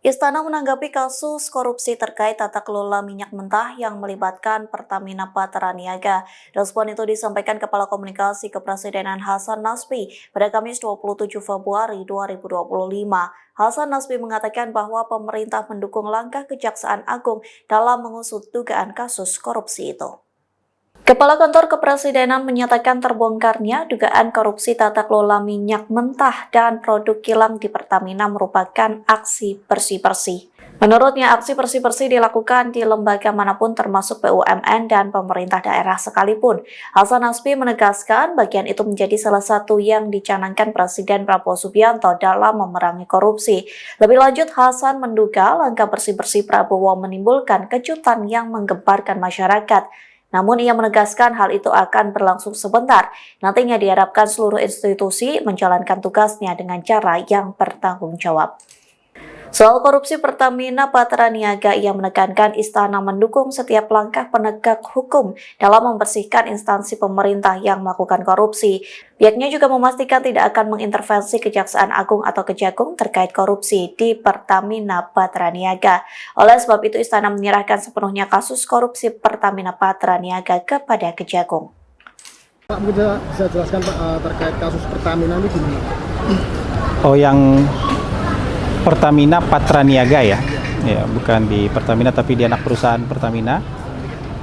Istana menanggapi kasus korupsi terkait tata kelola minyak mentah yang melibatkan Pertamina Patraniaga. Respon itu disampaikan Kepala Komunikasi Kepresidenan Hasan Nasbi pada Kamis 27 Februari 2025. Hasan Nasbi mengatakan bahwa pemerintah mendukung langkah Kejaksaan Agung dalam mengusut dugaan kasus korupsi itu. Kepala Kantor Kepresidenan menyatakan terbongkarnya dugaan korupsi tata kelola minyak mentah dan produk kilang di Pertamina merupakan aksi bersih-bersih. Menurutnya, aksi bersih-bersih dilakukan di lembaga manapun termasuk BUMN dan pemerintah daerah sekalipun. Hasan Nasbi menegaskan bagian itu menjadi salah satu yang dicanangkan Presiden Prabowo Subianto dalam memerangi korupsi. Lebih lanjut, Hasan menduga langkah bersih-bersih Prabowo menimbulkan kejutan yang menggemparkan masyarakat. Namun ia menegaskan hal itu akan berlangsung sebentar. Nantinya diharapkan seluruh institusi menjalankan tugasnya dengan cara yang bertanggung jawab. Soal korupsi Pertamina Patraniaga, ia menekankan istana mendukung setiap langkah penegak hukum dalam membersihkan instansi pemerintah yang melakukan korupsi. Pihaknya juga memastikan tidak akan mengintervensi Kejaksaan Agung atau Kejagung terkait korupsi di Pertamina Patraniaga. Oleh sebab itu, istana menyerahkan sepenuhnya kasus korupsi Pertamina Patraniaga kepada Kejagung. Pak, bisa jelaskan Pak terkait kasus Pertamina ini gimana? Oh, yang Pertamina Patraniaga ya, bukan di Pertamina tapi di anak perusahaan Pertamina,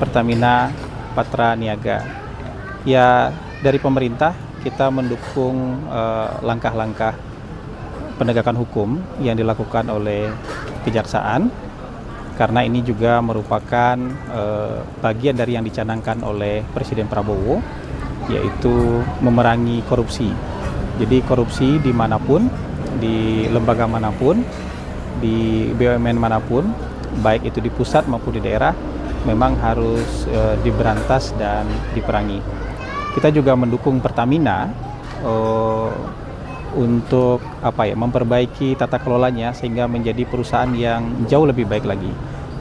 Pertamina Patraniaga. Ya, dari pemerintah kita mendukung langkah-langkah penegakan hukum yang dilakukan oleh Kejaksaan, karena ini juga merupakan bagian dari yang dicanangkan oleh Presiden Prabowo, yaitu memerangi korupsi. Jadi korupsi dimanapun, di lembaga manapun, di BUMN manapun, baik itu di pusat maupun di daerah, memang harus diberantas dan diperangi. Kita juga mendukung Pertamina untuk memperbaiki tata kelolanya sehingga menjadi perusahaan yang jauh lebih baik lagi.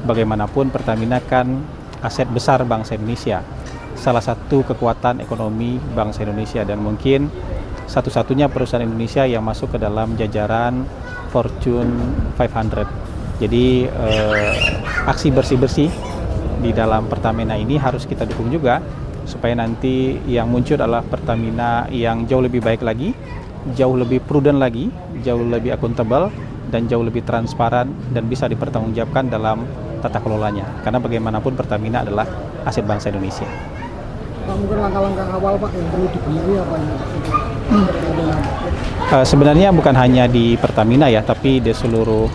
Bagaimanapun Pertamina kan aset besar bangsa Indonesia, salah satu kekuatan ekonomi bangsa Indonesia, dan mungkin satu-satunya perusahaan Indonesia yang masuk ke dalam jajaran Fortune 500. Jadi aksi bersih-bersih di dalam Pertamina ini harus kita dukung juga, supaya nanti yang muncul adalah Pertamina yang jauh lebih baik lagi, jauh lebih prudent lagi, jauh lebih akuntabel, dan jauh lebih transparan dan bisa dipertanggungjawabkan dalam tata kelolanya. Karena bagaimanapun Pertamina adalah aset bangsa Indonesia. Pak, mungkin langkah-langkah awal Pak yang perlu dibenahi apa ini? Sebenarnya bukan hanya di Pertamina ya, tapi di seluruh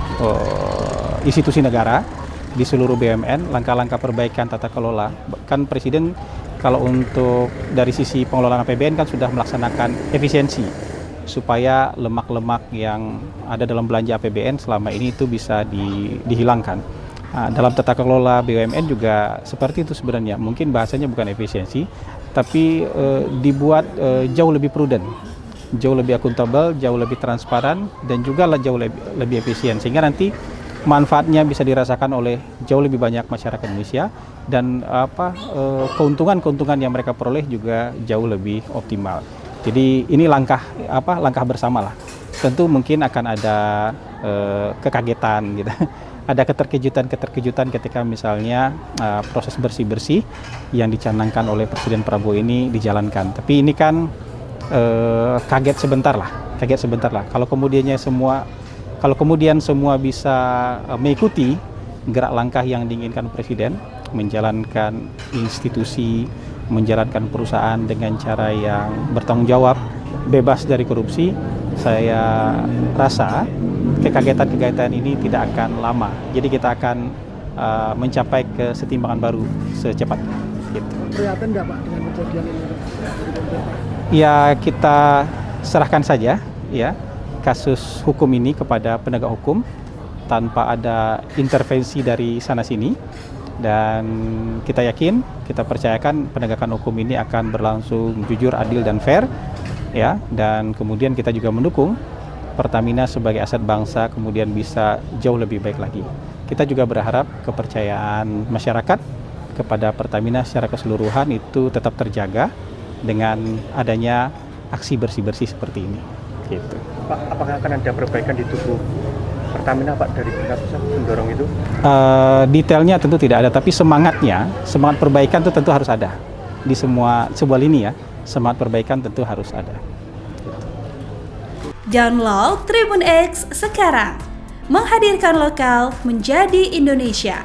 institusi negara, di seluruh BUMN, langkah-langkah perbaikan tata kelola. Kan Presiden kalau untuk dari sisi pengelolaan APBN kan sudah melaksanakan efisiensi, supaya lemak-lemak yang ada dalam belanja APBN selama ini itu bisa dihilangkan. Dalam tata kelola BUMN juga seperti itu sebenarnya. Mungkin bahasanya bukan efisiensi, tapi dibuat jauh lebih prudent, jauh lebih akuntabel, jauh lebih transparan, dan juga jauh lebih efisien, sehingga nanti manfaatnya bisa dirasakan oleh jauh lebih banyak masyarakat Indonesia, dan keuntungan-keuntungan yang mereka peroleh juga jauh lebih optimal. Jadi ini langkah bersama lah. Tentu mungkin akan ada kekagetan gitu. Ada keterkejutan ketika misalnya proses bersih-bersih yang dicanangkan oleh Presiden Prabowo ini dijalankan. Tapi ini kan kaget sebentar lah. Kalau kemudian semua bisa mengikuti gerak langkah yang diinginkan Presiden, menjalankan institusi, menjalankan perusahaan dengan cara yang bertanggung jawab, bebas dari korupsi, saya rasa kekagetan ini tidak akan lama. Jadi kita akan mencapai kesetimbangan baru secepatnya. Gitu. Prihatin nggak Pak dengan kejadian ini? Ya, kita serahkan saja ya kasus hukum ini kepada penegak hukum tanpa ada intervensi dari sana sini, dan kita yakin, kita percayakan penegakan hukum ini akan berlangsung jujur, adil, dan fair ya. Dan kemudian kita juga mendukung Pertamina sebagai aset bangsa kemudian bisa jauh lebih baik lagi. Kita juga berharap kepercayaan masyarakat kepada Pertamina secara keseluruhan itu tetap terjaga dengan adanya aksi bersih-bersih seperti ini. Gitu. Pak, apakah akan ada perbaikan di tubuh Pertamina Pak dari tingkat pusat mendorong itu? Detailnya tentu tidak ada, tapi semangat perbaikan itu tentu harus ada di sebuah lini ya. Semangat perbaikan tentu harus ada. Download Tribun X sekarang, menghadirkan lokal menjadi Indonesia.